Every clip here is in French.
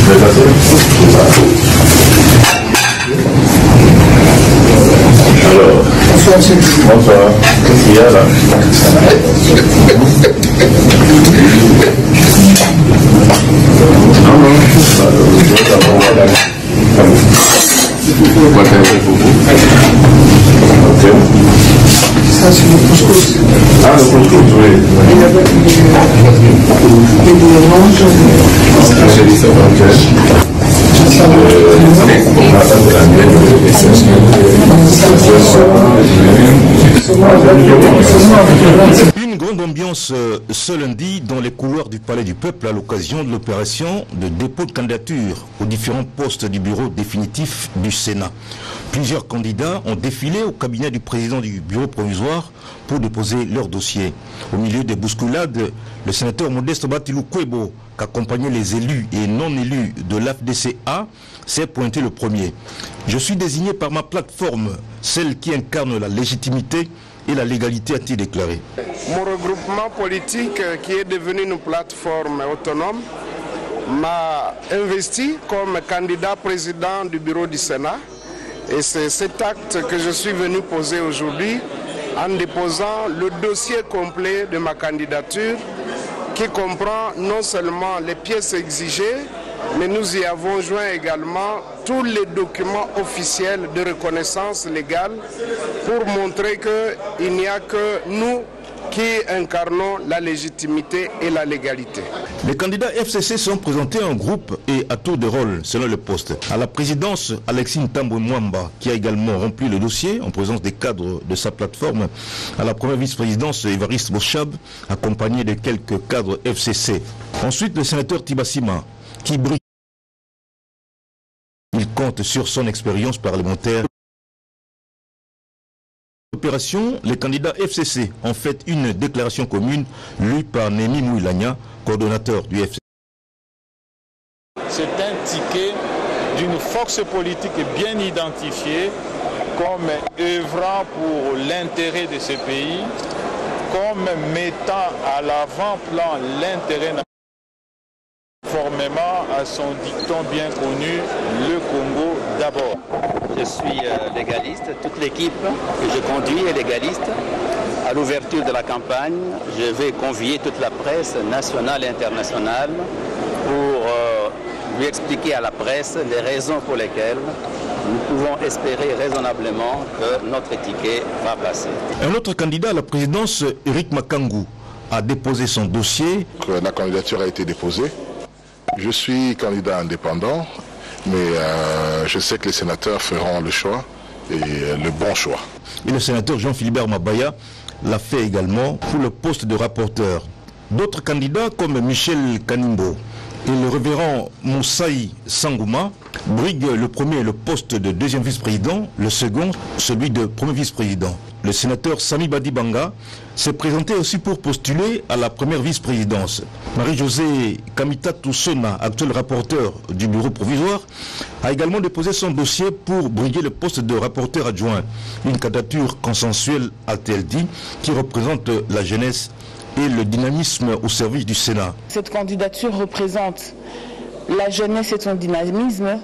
Alors, bonsoir. Qu'est-ce qu'il y a là? Non, non. Ok. Ça, c'est le couscous. Ah, le couscous, oui. Une grande ambiance ce lundi dans les couloirs du Palais du Peuple à l'occasion de l'opération de dépôt de candidature aux différents postes du bureau définitif du Sénat. Plusieurs candidats ont défilé au cabinet du président du bureau provisoire pour déposer leur dossier. Au milieu des bousculades, le sénateur Modeste Batilou Kwebo, qui accompagnait les élus et non élus de l'AFDCA, s'est pointé le premier. Je suis désigné par ma plateforme, celle qui incarne la légitimité et la légalité, a-t-il déclaré. Mon regroupement politique, qui est devenu une plateforme autonome, m'a investi comme candidat président du bureau du Sénat. Et c'est cet acte que je suis venu poser aujourd'hui en déposant le dossier complet de ma candidature qui comprend non seulement les pièces exigées, mais nous y avons joint également tous les documents officiels de reconnaissance légale pour montrer qu'il n'y a que nous qui incarnons la légitimité et la légalité. Les candidats FCC sont présentés en groupe et à tour de rôle selon le poste. À la présidence, Alexis Ntambwe Mwamba, qui a également rempli le dossier en présence des cadres de sa plateforme. À la première vice-présidence, Évariste Bochab, accompagné de quelques cadres FCC. Ensuite, le sénateur Tibasima, qui brille. Il compte sur son expérience parlementaire. Opération, les candidats FCC ont fait une déclaration commune lue par Némi Mouilagna, coordonnateur du FCC. C'est un ticket d'une force politique bien identifiée comme œuvrant pour l'intérêt de ce pays, comme mettant à l'avant-plan l'intérêt national, conformément à son dicton bien connu, le Congo d'abord. Je suis légaliste, toute l'équipe que je conduis est légaliste. À l'ouverture de la campagne, je vais convier toute la presse nationale et internationale pour lui expliquer à la presse les raisons pour lesquelles nous pouvons espérer raisonnablement que notre ticket va passer. Un autre candidat à la présidence, Eric Makangou, a déposé son dossier. La candidature a été déposée. Je suis candidat indépendant, mais je sais que les sénateurs feront le choix et le bon choix. Et le sénateur Jean-Philibert Mabaya l'a fait également pour le poste de rapporteur. D'autres candidats comme Michel Kanimbo et le révérend Moussaï Sangouma briguent le premier le poste de deuxième vice-président, le second celui de premier vice-président. Le sénateur Sami Badibanga s'est présenté aussi pour postuler à la première vice-présidence. Marie-Josée Kamita Toussona, actuel rapporteur du bureau provisoire, a également déposé son dossier pour briguer le poste de rapporteur adjoint. Une candidature consensuelle, a-t-elle dit, qui représente la jeunesse et le dynamisme au service du Sénat. Cette candidature représente la jeunesse et son dynamisme,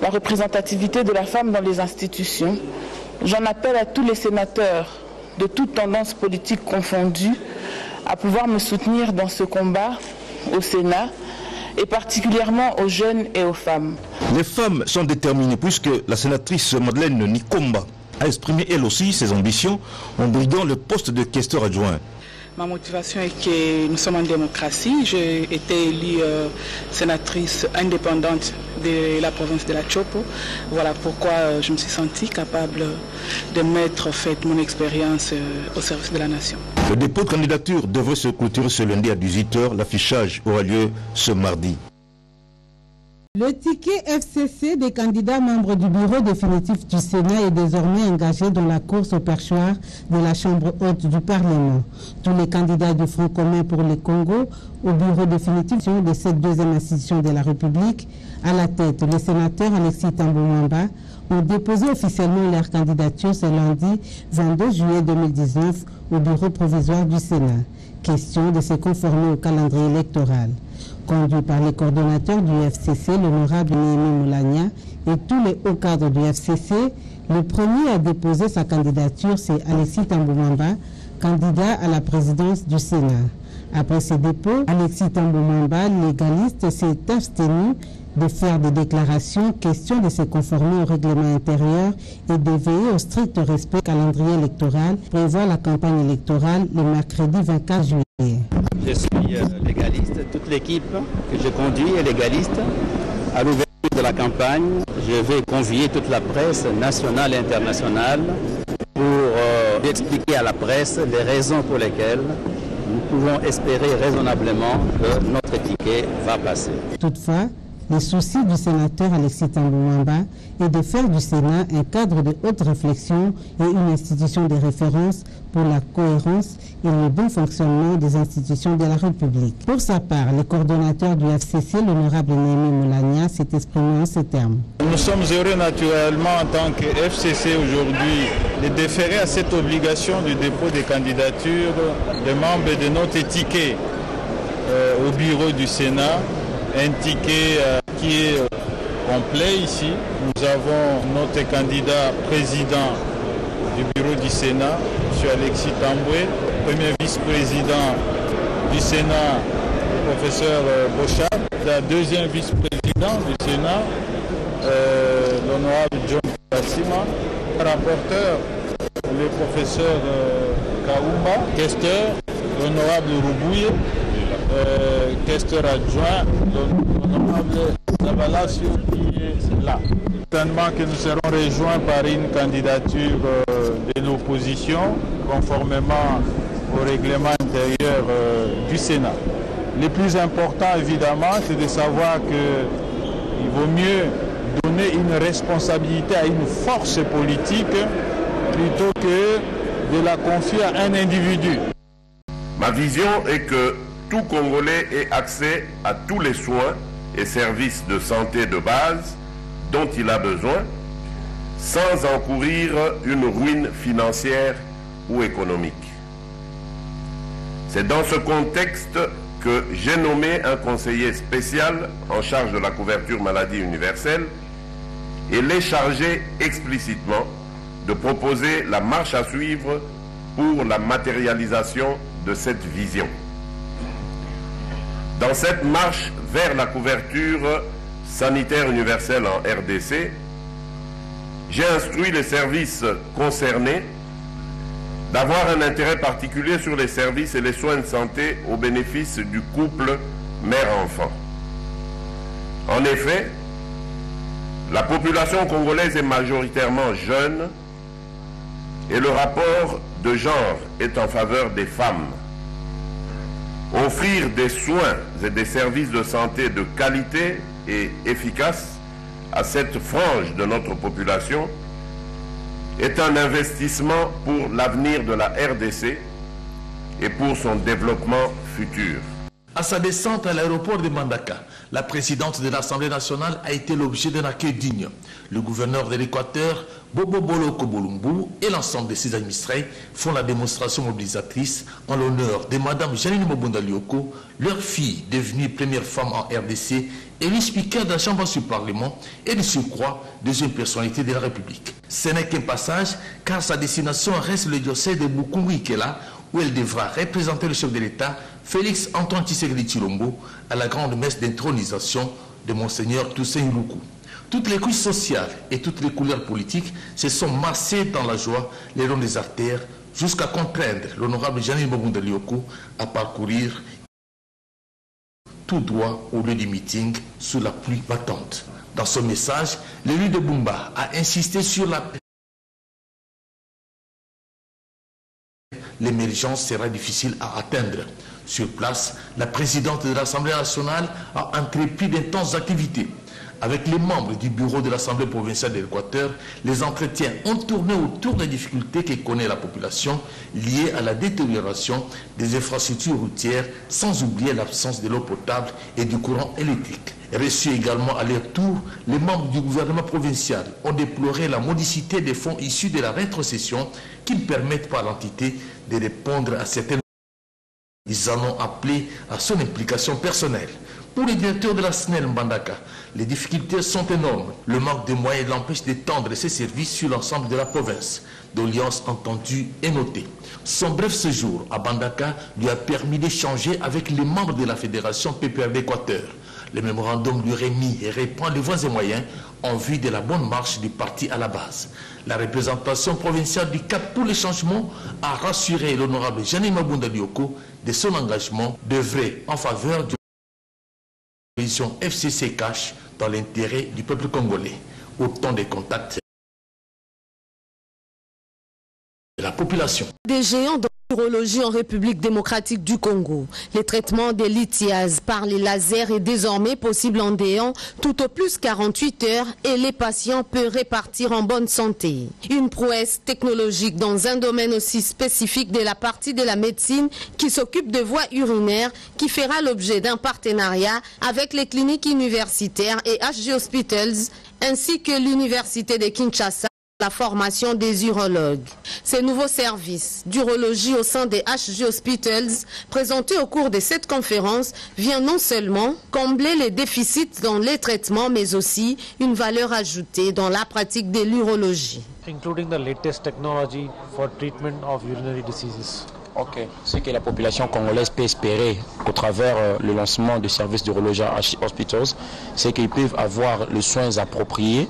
la représentativité de la femme dans les institutions. J'en appelle à tous les sénateurs de toutes tendances politiques confondues à pouvoir me soutenir dans ce combat au Sénat et particulièrement aux jeunes et aux femmes. Les femmes sont déterminées puisque la sénatrice Madeleine Nikomba a exprimé elle aussi ses ambitions en briguant le poste de questeur adjoint. Ma motivation est que nous sommes en démocratie. J'ai été élue sénatrice indépendante de la province de la Chopo. Voilà pourquoi je me suis sentie capable de mettre mon expérience au service de la nation. Le dépôt de candidature devrait se clôturer ce lundi à 18 h. L'affichage aura lieu ce mardi. Le ticket FCC des candidats membres du bureau définitif du Sénat est désormais engagé dans la course au perchoir de la Chambre haute du Parlement. Tous les candidats du Front commun pour le Congo au bureau définitif de cette deuxième institution de la République, à la tête, le sénateur Alexis Ntambwe Mwamba, ont déposé officiellement leur candidature ce lundi 22 juillet 2019 au bureau provisoire du Sénat. Question de se conformer au calendrier électoral. Conduit par les coordonnateurs du FCC, l'honorable Néhémie Moulania et tous les hauts cadres du FCC, le premier à déposer sa candidature, c'est Alexis Tamboumamba, candidat à la présidence du Sénat. Après ce dépôt, Alexis Tamboumamba, légaliste, s'est abstenu de faire des déclarations, question de se conformer au règlement intérieur et de veiller au strict respect du calendrier électoral, prévoit la campagne électorale le mercredi 24 juillet. Je suis légaliste, toute l'équipe que je conduis est légaliste. À l'ouverture de la campagne, je vais convier toute la presse nationale et internationale pour expliquer à la presse les raisons pour lesquelles nous pouvons espérer raisonnablement que notre ticket va passer. Toutefois, le souci du sénateur Alexis Tamboumamba est de faire du Sénat un cadre de haute réflexion et une institution de référence pour la cohérence et le bon fonctionnement des institutions de la République. Pour sa part, le coordonnateur du FCC, l'honorable Néhémie Moulania, s'est exprimé en ces termes. Nous sommes heureux naturellement en tant que FCC aujourd'hui de déférer à cette obligation du dépôt des candidatures des membres de notre ticket au bureau du Sénat. Un ticket qui est complet ici. Nous avons notre candidat président du bureau du Sénat, M. Alexis Tamboué, premier vice-président du Sénat, le professeur Bochard, la deuxième vice-président du Sénat, l'honorable John Bassima, rapporteur, le professeur Kaoumba, questeur, l'honorable Roubouye, questeur adjoint, l'honorable Zabalassio qui est là. Certainement que nous serons rejoints par une candidature de l'opposition conformément au règlement intérieur du Sénat. Le plus important évidemment c'est de savoir qu'il vaut mieux donner une responsabilité à une force politique plutôt que de la confier à un individu. Ma vision est que tout Congolais ait accès à tous les soins et services de santé de base dont il a besoin, sans encourir une ruine financière ou économique. C'est dans ce contexte que j'ai nommé un conseiller spécial en charge de la couverture maladie universelle et l'ai chargé explicitement de proposer la marche à suivre pour la matérialisation de cette vision. Dans cette marche vers la couverture sanitaire universelle en RDC, j'ai instruit les services concernés d'avoir un intérêt particulier sur les services et les soins de santé au bénéfice du couple mère-enfant. En effet, la population congolaise est majoritairement jeune et le rapport de genre est en faveur des femmes. Offrir des soins et des services de santé de qualité et efficaces à cette frange de notre population est un investissement pour l'avenir de la RDC et pour son développement futur. À sa descente à l'aéroport de Mbandaka, la présidente de l'Assemblée nationale a été l'objet d'un accueil digne. Le gouverneur de l'Équateur, Bobo Boloko Bolumbu, et l'ensemble de ses administrés font la démonstration mobilisatrice en l'honneur de Mme Janine Mobunda Lioko, leur fille devenue première femme en RDC, élue speaker de la Chambre du Parlement et de surcroît deuxième personnalité de la République. Ce n'est qu'un passage, car sa destination reste le diocèse de Bukungu-Ikela, où elle devra représenter le chef de l'État, Félix Antoine Tshisekedi Tshilombo, à la grande messe d'intronisation de Monseigneur Toussaint Iloukou. Toutes les couches sociales et toutes les couleurs politiques se sont massées dans la joie le long des artères, jusqu'à contraindre l'honorable Janine Mobunda Lioko à parcourir tout droit au lieu du meeting sous la pluie battante. Dans son message, l'élu de Bumba a insisté sur l'émergence sera difficile à atteindre. Sur place, la présidente de l'Assemblée nationale a entrepris d'intenses activités. Avec les membres du bureau de l'Assemblée provinciale de l'Équateur, les entretiens ont tourné autour des difficultés que connaît la population liées à la détérioration des infrastructures routières, sans oublier l'absence de l'eau potable et du courant électrique. Reçus également à leur tour, les membres du gouvernement provincial ont déploré la modicité des fonds issus de la rétrocession qui ne permettent pas à l'entité de répondre à certaines Ils en ont appelé à son implication personnelle. Pour les directeurs de la SNEL Mbandaka, les difficultés sont énormes. Le manque de moyens l'empêche d'étendre ses services sur l'ensemble de la province. D'audience entendue et notée. Son bref séjour à Mbandaka lui a permis d'échanger avec les membres de la fédération PPR d'Équateur. Le mémorandum lui remis et reprend les voies et moyens en vue de la bonne marche du parti à la base. La représentation provinciale du Cap pour les changements a rassuré l'honorable Jeanine Mabunda Dioko de son engagement d'œuvrer en faveur de la position FCC Cash dans l'intérêt du peuple congolais. Autant de contacts de la population. Des géants de l'urologie en République démocratique du Congo. Le traitement des lithiases par les lasers est désormais possible en déant tout au plus 48 heures et les patients peuvent repartir en bonne santé. Une prouesse technologique dans un domaine aussi spécifique de la partie de la médecine qui s'occupe de voies urinaires qui fera l'objet d'un partenariat avec les cliniques universitaires et HG Hospitals ainsi que l'université de Kinshasa. La formation des urologues. Ces nouveaux services d'urologie au sein des HG Hospitals présentés au cours de cette conférence vient non seulement combler les déficits dans les traitements mais aussi une valeur ajoutée dans la pratique de l'urologie. Including the latest technology for treatment of urinary diseases. Ok, ce que la population congolaise peut espérer au travers le lancement des services d'urologie à HG Hospitals, c'est qu'ils peuvent avoir les soins appropriés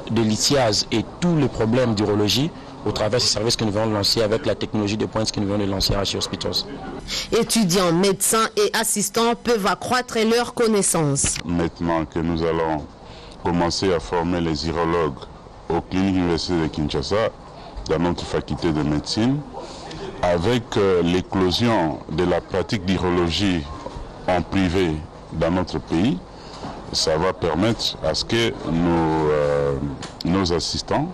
de lithiase et tous les problèmes d'urologie au travers des services que nous venons de lancer avec la technologie de pointe que nous venons de lancer à HG Hospitals. Étudiants, médecins et assistants peuvent accroître leurs connaissances. Maintenant que nous allons commencer à former les urologues aux cliniques universitaires de Kinshasa, dans notre faculté de médecine, avec l'éclosion de la pratique d'urologie en privé dans notre pays, ça va permettre à ce que nos assistants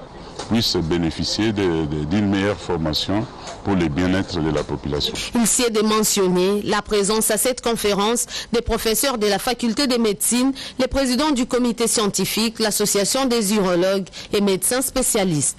puissent bénéficier d'une meilleure formation pour le bien-être de la population. Il s'y est de mentionner la présence à cette conférence des professeurs de la faculté de médecine, les présidents du comité scientifique, l'association des urologues et médecins spécialistes.